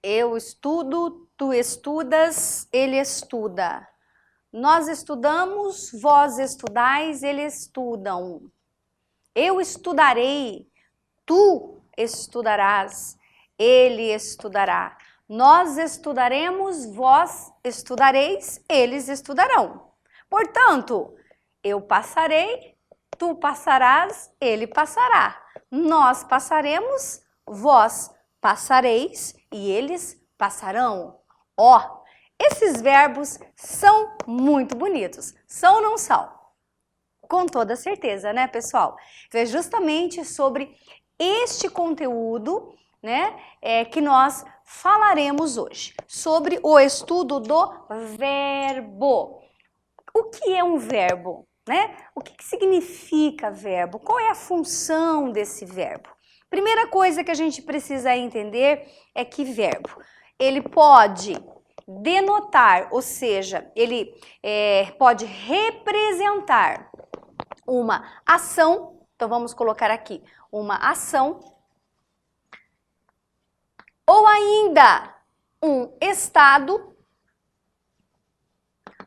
Eu estudo, tu estudas, ele estuda. Nós estudamos, vós estudais, eles estudam. Eu estudarei, tu estudarás, ele estudará. Nós estudaremos, vós estudareis, eles estudarão. Portanto, eu passarei, tu passarás, ele passará. Nós passaremos, vós passareis e eles passarão. Ó, esses verbos são muito bonitos. São ou não são? Com toda certeza, né, pessoal? É justamente sobre este conteúdo, né, que nós falaremos hoje. Sobre o estudo do verbo. O que é um verbo, né? O que significa verbo? Qual é a função desse verbo? Primeira coisa que a gente precisa entender é que verbo, ele pode denotar, ou seja, ele pode representar uma ação, então vamos colocar aqui uma ação, ou ainda um estado,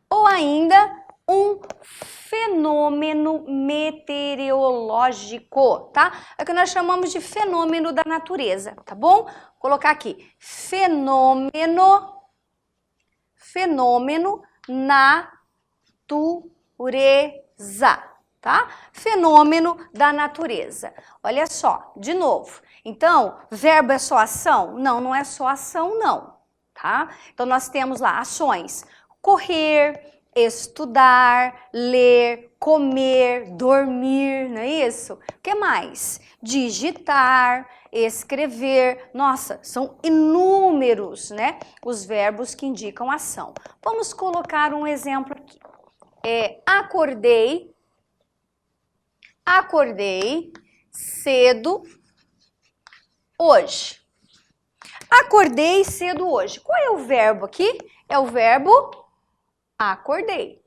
ou ainda um fenômeno meteorológico, tá? É o que nós chamamos de fenômeno da natureza, tá bom? Vou colocar aqui, fenômeno natureza, tá? Fenômeno da natureza. Olha só, de novo. Então, verbo é só ação? Não, não é só ação, não, tá? Então, nós temos lá ações. Correr, estudar, ler, comer, dormir, não é isso? O que mais? Digitar, escrever. Nossa, são inúmeros, né, os verbos que indicam ação. Vamos colocar um exemplo aqui. Acordei cedo hoje. Acordei cedo hoje. Qual é o verbo aqui? É o verbo acordei.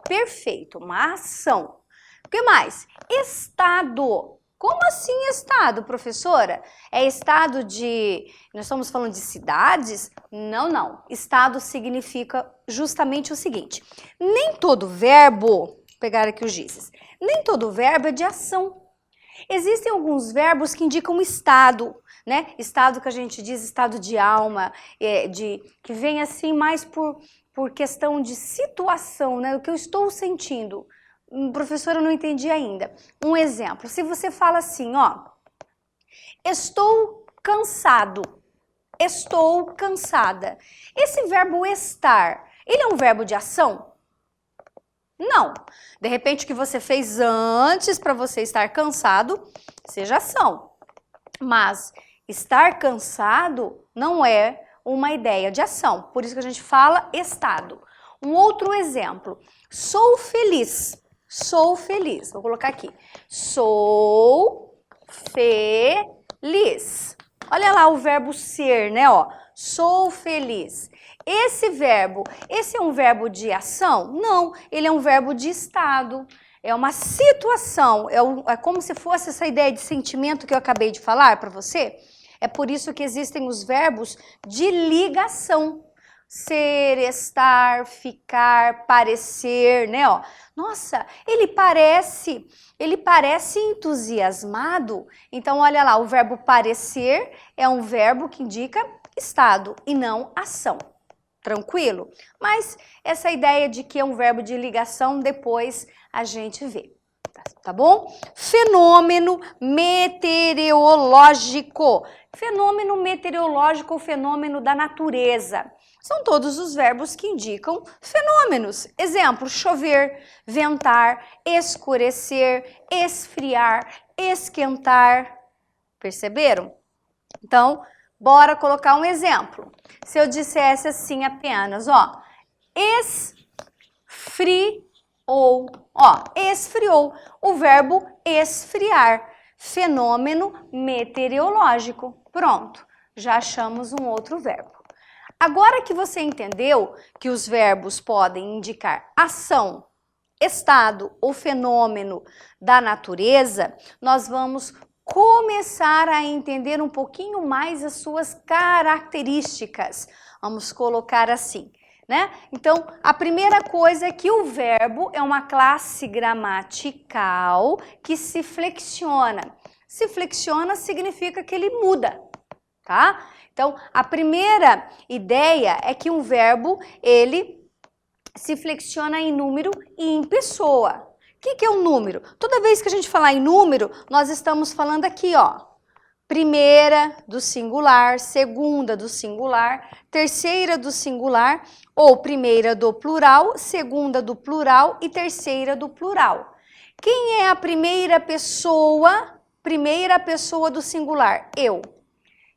Perfeito, uma ação. O que mais? Estado. Como assim estado, professora? É estado de... Nós estamos falando de cidades? Não, não. Estado significa justamente o seguinte. Nem todo verbo... Vou pegar aqui os gizes. Nem todo verbo é de ação. Existem alguns verbos que indicam estado, né? Estado que a gente diz estado de alma, que vem assim mais por questão de situação, né? O que eu estou sentindo. Professora, eu não entendi ainda. Um exemplo, se você fala assim, ó, estou cansado, estou cansada. Esse verbo estar, ele é um verbo de ação? Não. De repente, o que você fez antes para você estar cansado, seja ação. Mas estar cansado não é uma ideia de ação. Por isso que a gente fala estado. Um outro exemplo. Sou feliz. Sou feliz. Vou colocar aqui. Sou feliz. Olha lá o verbo ser, né? Ó, sou feliz. Esse verbo, esse é um verbo de ação? Não, ele é um verbo de estado. É uma situação, é como se fosse essa ideia de sentimento que eu acabei de falar para você. É por isso que existem os verbos de ligação. Ser, estar, ficar, parecer, né? Ó, nossa, ele parece entusiasmado. Então, olha lá, o verbo parecer é um verbo que indica estado e não ação. Tranquilo? Mas essa ideia de que é um verbo de ligação, depois a gente vê. Tá bom? Fenômeno meteorológico. Fenômeno meteorológico ou fenômeno da natureza. São todos os verbos que indicam fenômenos. Exemplo, chover, ventar, escurecer, esfriar, esquentar. Perceberam? Então, bora colocar um exemplo. Se eu dissesse assim apenas, ó, esfriou, ó, esfriou, o verbo esfriar, fenômeno meteorológico. Pronto, já achamos um outro verbo. Agora que você entendeu que os verbos podem indicar ação, estado ou fenômeno da natureza, nós vamos começar a entender um pouquinho mais as suas características. Vamos colocar assim, né? Então, a primeira coisa é que o verbo é uma classe gramatical que se flexiona. Se flexiona significa que ele muda, tá? Então, a primeira ideia é que um verbo, ele se flexiona em número e em pessoa. O que é um número? Toda vez que a gente falar em número, nós estamos falando aqui, ó. Primeira do singular, segunda do singular, terceira do singular, ou primeira do plural, segunda do plural e terceira do plural. Quem é a primeira pessoa do singular? Eu.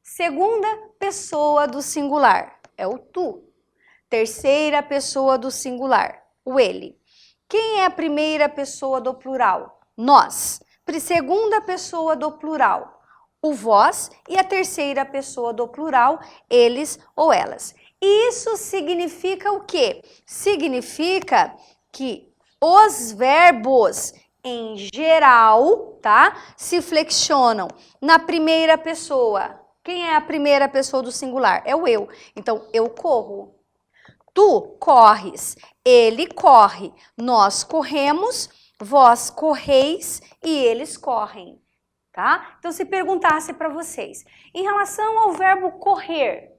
Segunda pessoa do singular é o tu. Terceira pessoa do singular, o ele. Quem é a primeira pessoa do plural? Nós. Segunda pessoa do plural, o vós. E a terceira pessoa do plural, eles ou elas. Isso significa o quê? Significa que os verbos em geral, tá? Se flexionam na primeira pessoa. Quem é a primeira pessoa do singular? É o eu. Então, eu corro. Tu corres, ele corre, nós corremos, vós correis e eles correm, tá? Então, se perguntasse para vocês, em relação ao verbo correr,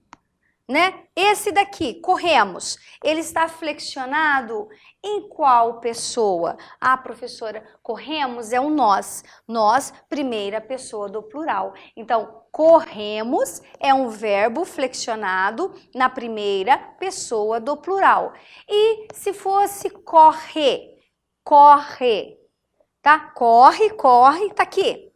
né? Esse daqui, corremos, ele está flexionado em qual pessoa? Ah, professora, corremos é o nós. Nós, primeira pessoa do plural. Então, corremos é um verbo flexionado na primeira pessoa do plural. E se fosse correr, corre, tá? Corre, tá aqui.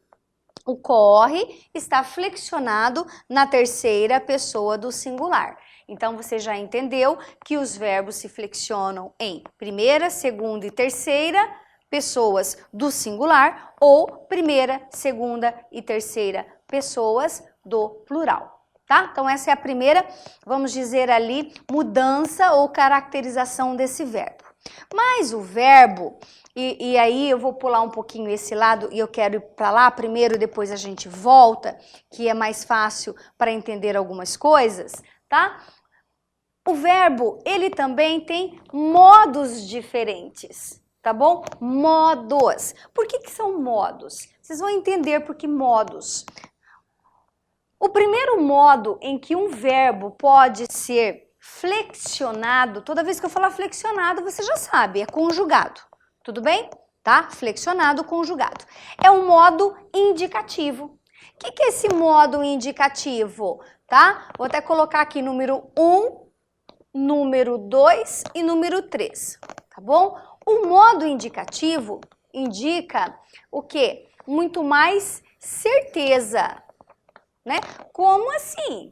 O corre está flexionado na terceira pessoa do singular. Então, você já entendeu que os verbos se flexionam em primeira, segunda e terceira pessoas do singular ou primeira, segunda e terceira pessoas do plural, tá? Então, essa é a primeira, vamos dizer ali, mudança ou caracterização desse verbo. Mas o verbo... E aí eu vou pular um pouquinho esse lado e eu quero ir para lá primeiro, depois a gente volta, que é mais fácil para entender algumas coisas, tá? O verbo, ele também tem modos diferentes, tá bom? Modos. Por que são modos? Vocês vão entender por que modos. O primeiro modo em que um verbo pode ser flexionado, toda vez que eu falar flexionado, você já sabe, é conjugado. Tudo bem? Tá? Flexionado, conjugado. É um modo indicativo. O que é esse modo indicativo? Tá? Vou até colocar aqui número 1, número 2 e número 3. Tá bom? O modo indicativo indica o quê? Muito mais certeza. Né? Como assim?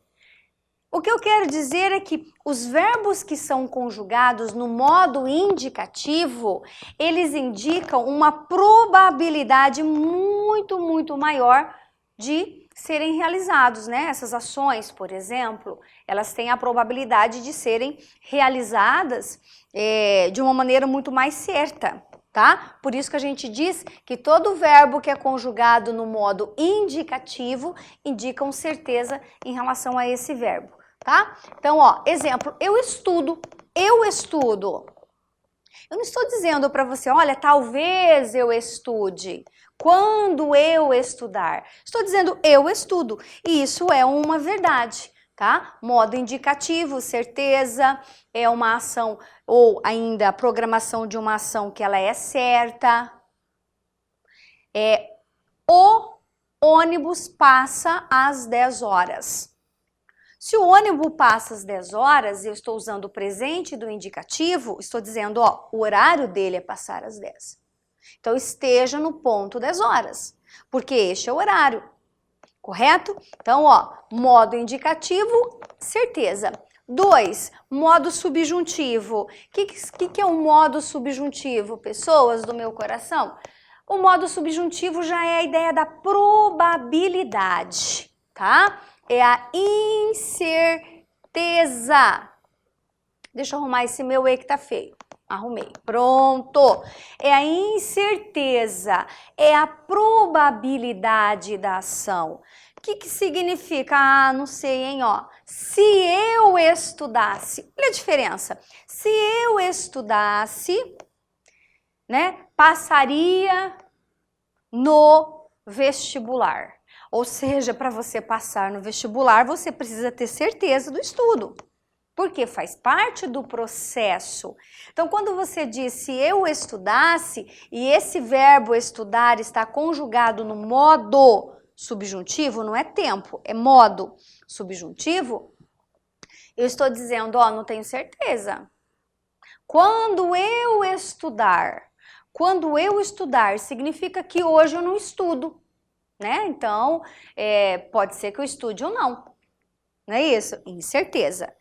O que eu quero dizer é que os verbos que são conjugados no modo indicativo, eles indicam uma probabilidade muito maior de serem realizados, né? Essas ações, por exemplo, elas têm a probabilidade de serem realizadas de uma maneira muito mais certa, tá? Por isso que a gente diz que todo verbo que é conjugado no modo indicativo indicam certeza em relação a esse verbo. Tá? Então, ó, exemplo, eu estudo. Eu não estou dizendo para você, olha, talvez eu estude. Quando eu estudar? Estou dizendo eu estudo. E isso é uma verdade, tá? Modo indicativo, certeza, é uma ação ou ainda a programação de uma ação que ela é certa. O ônibus passa às 10 horas. Se o ônibus passa às 10 horas, eu estou usando o presente do indicativo, estou dizendo, ó, o horário dele é passar às 10. Então, esteja no ponto 10 horas, porque este é o horário, correto? Então, ó, modo indicativo, certeza. 2, modo subjuntivo. O que é um modo subjuntivo, pessoas do meu coração? O modo subjuntivo já é a ideia da probabilidade, tá? É a incerteza. certeza. Deixa eu arrumar esse meu E que tá feio. Arrumei. Pronto. É a incerteza, é a probabilidade da ação. O que significa? Ah, não sei, hein, ó. Se eu estudasse, olha a diferença. Se eu estudasse, né, passaria no vestibular. Ou seja, para você passar no vestibular, você precisa ter certeza do estudo. Porque faz parte do processo. Então, quando você diz se eu estudasse, e esse verbo estudar está conjugado no modo subjuntivo, não é tempo, é modo subjuntivo, eu estou dizendo, ó, não tenho certeza. Quando eu estudar significa que hoje eu não estudo, né? Então, pode ser que eu estude ou não. Não é isso? Incerteza.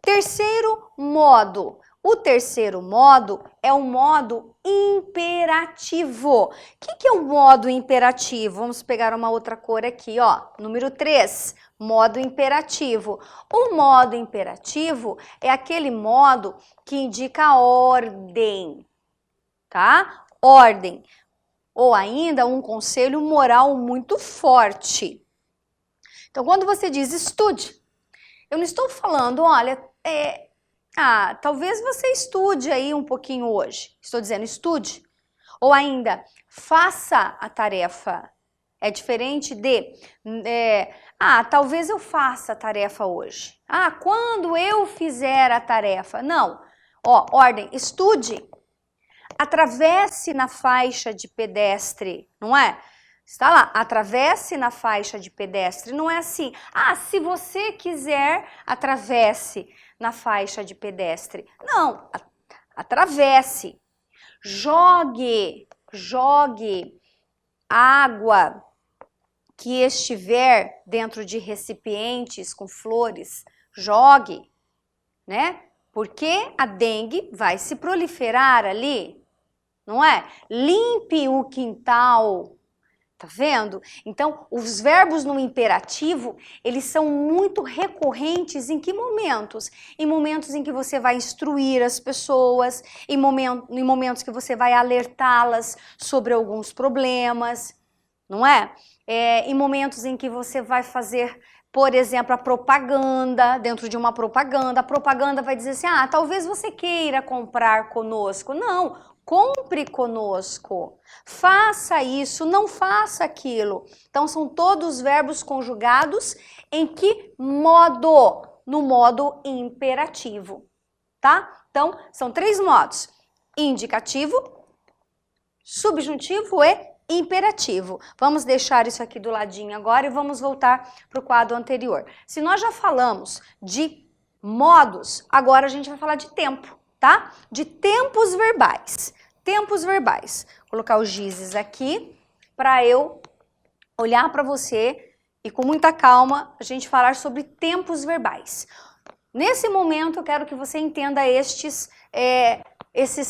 Terceiro modo. O terceiro modo é o modo imperativo. O que é o modo imperativo? Vamos pegar uma outra cor aqui, ó. Número 3, modo imperativo. O modo imperativo é aquele modo que indica ordem, tá? Ordem. Ou ainda um conselho moral muito forte. Então, quando você diz estude, eu não estou falando, olha, talvez você estude aí um pouquinho hoje. Estou dizendo estude. Ou ainda, faça a tarefa. É diferente de, talvez eu faça a tarefa hoje. Quando eu fizer a tarefa. Não. Ó, ordem, estude. Atravesse na faixa de pedestre, não é? Está lá, atravesse na faixa de pedestre. Não é assim, se você quiser, atravesse na faixa de pedestre. Não, atravesse. Jogue água que estiver dentro de recipientes com flores. Jogue, né? Porque a dengue vai se proliferar ali, não é? Limpe o quintal. Tá vendo? Então, os verbos no imperativo, eles são muito recorrentes em que momentos? Em momentos em que você vai instruir as pessoas, em momentos que você vai alertá-las sobre alguns problemas, não é? Em momentos em que você vai fazer, por exemplo, a propaganda, dentro de uma propaganda, a propaganda vai dizer assim, talvez você queira comprar conosco. Não, compre conosco, faça isso, não faça aquilo. Então, são todos verbos conjugados em que modo? No modo imperativo, tá? Então, são 3 modos: indicativo, subjuntivo e imperativo. Vamos deixar isso aqui do ladinho agora e vamos voltar para o quadro anterior. Se nós já falamos de modos, agora a gente vai falar de tempo, tá? De tempos verbais. Tempos verbais. Vou colocar os gizes aqui para eu olhar para você e com muita calma a gente falar sobre tempos verbais. Nesse momento eu quero que você entenda esses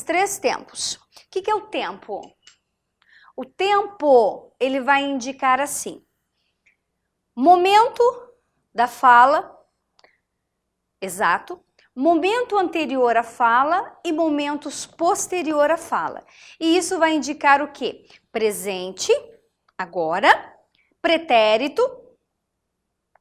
3 tempos. O que é o tempo? O tempo, ele vai indicar assim: momento da fala, exato, momento anterior à fala e momentos posterior à fala. E isso vai indicar o quê? Presente, agora, pretérito,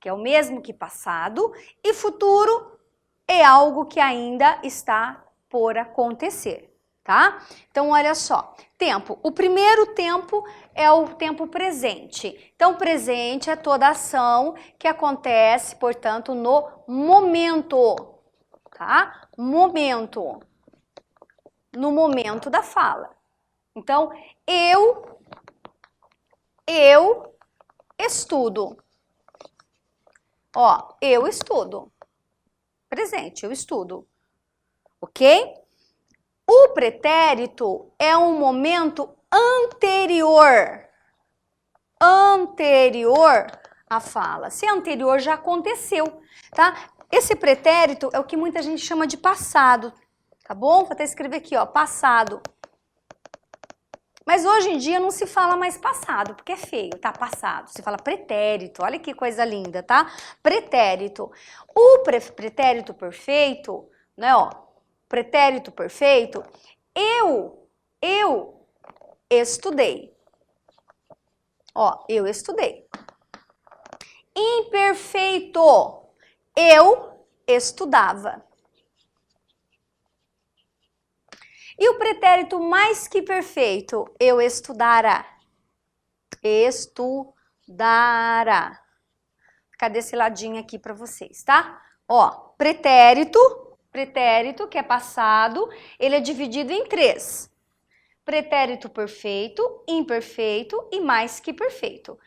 que é o mesmo que passado, e futuro é algo que ainda está por acontecer, tá? Então, olha só, tempo. O primeiro tempo é o tempo presente. Então, presente é toda ação que acontece, portanto, no momento. Tá? Momento. No momento da fala. Então, eu estudo. Ó, eu estudo. Presente, eu estudo. Ok? O pretérito é um momento anterior. Anterior à fala. Se é anterior, já aconteceu, tá? Esse pretérito é o que muita gente chama de passado, tá bom? Vou até escrever aqui, ó, passado. Mas hoje em dia não se fala mais passado, porque é feio, tá? Passado. Se fala pretérito. Olha que coisa linda, tá? Pretérito. O pretérito perfeito, né, ó? Pretérito perfeito, eu estudei. Ó, eu estudei. Imperfeito, eu estudava. E o pretérito mais que perfeito, eu estudara. Estudara. Cadê esse ladinho aqui para vocês, tá? Ó, pretérito, que é passado, ele é dividido em 3. Pretérito perfeito, imperfeito e mais que perfeito.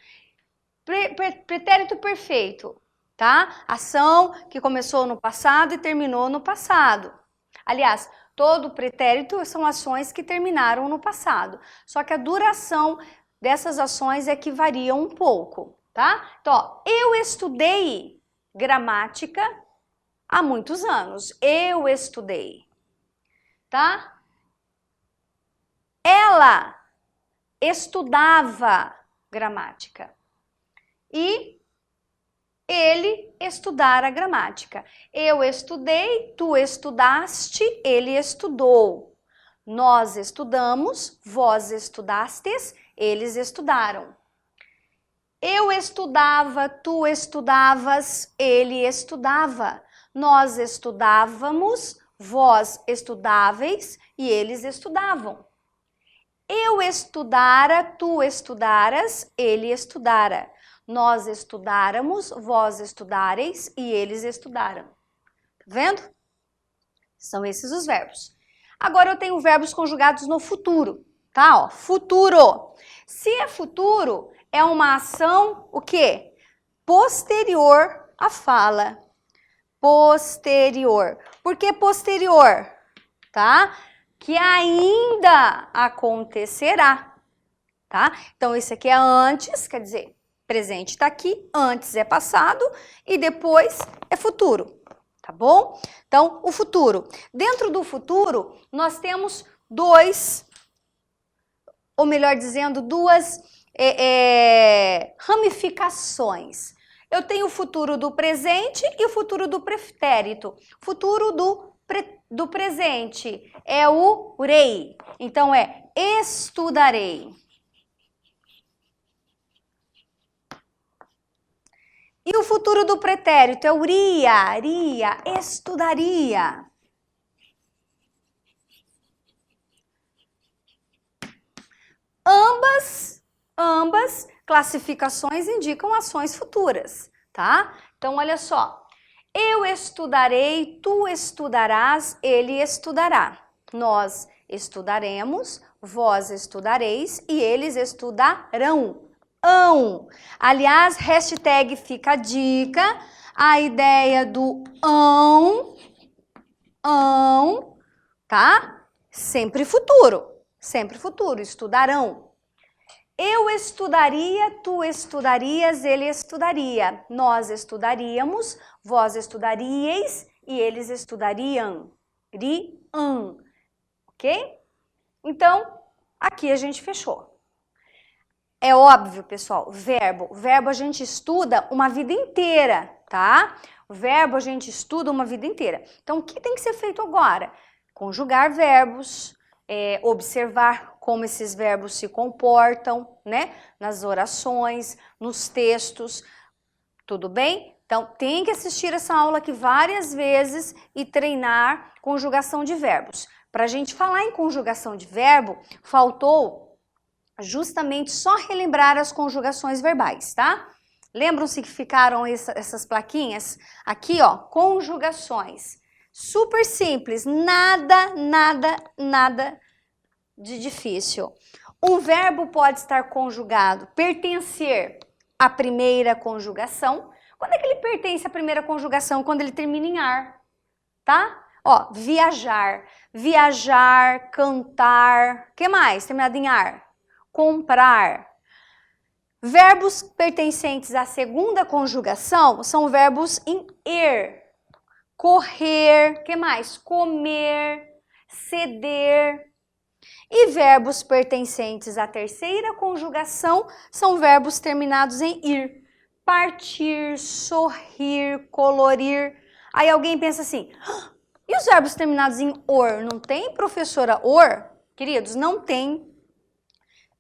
Pretérito perfeito, tá? Ação que começou no passado e terminou no passado. Aliás, todo pretérito são ações que terminaram no passado. Só que a duração dessas ações é que varia um pouco, tá? Então, ó, eu estudei gramática há muitos anos. Eu estudei, tá? Ela estudava gramática. E ele estudara gramática. Eu estudei, tu estudaste, ele estudou. Nós estudamos, vós estudastes, eles estudaram. Eu estudava, tu estudavas, ele estudava. Nós estudávamos, vós estudáveis e eles estudavam. Eu estudara, tu estudaras, ele estudara. Nós estudáramos, vós estudareis e eles estudaram. Tá vendo? São esses os verbos. Agora eu tenho verbos conjugados no futuro, tá? Ó, futuro. Se é futuro, é uma ação, o quê? Posterior à fala. Posterior. Por que posterior? Tá? Que ainda acontecerá, tá? Então, esse aqui é antes, quer dizer, presente está aqui, antes é passado e depois é futuro, tá bom? Então, o futuro. Dentro do futuro, nós temos duas ramificações. Eu tenho o futuro do presente e o futuro do pretérito. Futuro do presente é o rei. Então, é estudarei. E o futuro do pretérito é o ria, estudaria. Ambas classificações indicam ações futuras, tá? Então, olha só. Eu estudarei, tu estudarás, ele estudará. Nós estudaremos, vós estudareis e eles estudarão. Aliás, hashtag fica a dica, a ideia do tá? Sempre futuro, estudarão. Eu estudaria, tu estudarias, ele estudaria. Nós estudaríamos, vós estudaríeis e eles estudariam. Ok? Então, aqui a gente fechou. É óbvio, pessoal, verbo a gente estuda uma vida inteira, tá? O verbo a gente estuda uma vida inteira. Então, o que tem que ser feito agora? Conjugar verbos, observar como esses verbos se comportam, né? Nas orações, nos textos, tudo bem? Então, tem que assistir essa aula aqui várias vezes e treinar conjugação de verbos. Para a gente falar em conjugação de verbo, faltou justamente só relembrar as conjugações verbais, tá? Lembram-se que ficaram essas plaquinhas? Aqui, ó, conjugações. Super simples, nada de difícil. Um verbo pode estar conjugado, pertencer à primeira conjugação. Quando é que ele pertence à primeira conjugação? Quando ele termina em ar, tá? Ó, viajar, cantar, que mais? Terminado em ar. Comprar. Verbos pertencentes à segunda conjugação são verbos em er. Correr, que mais? Comer, ceder. E verbos pertencentes à terceira conjugação são verbos terminados em ir. Partir, sorrir, colorir. Aí alguém pensa assim, e os verbos terminados em or? Não tem, professora, or? Queridos, não tem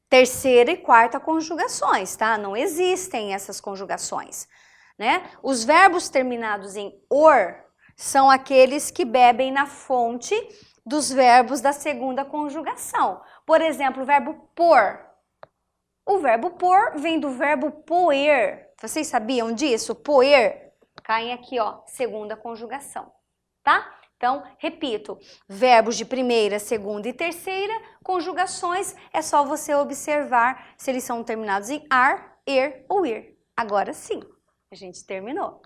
terceira e quarta conjugações, tá? Não existem essas conjugações, né? Os verbos terminados em or são aqueles que bebem na fonte dos verbos da segunda conjugação. Por exemplo, o verbo pôr. O verbo pôr vem do verbo poer. Vocês sabiam disso? Poer cai aqui, ó, segunda conjugação, tá? Então, repito, verbos de primeira, segunda e terceira conjugações, é só você observar se eles são terminados em ar, er ou ir. Agora sim, a gente terminou.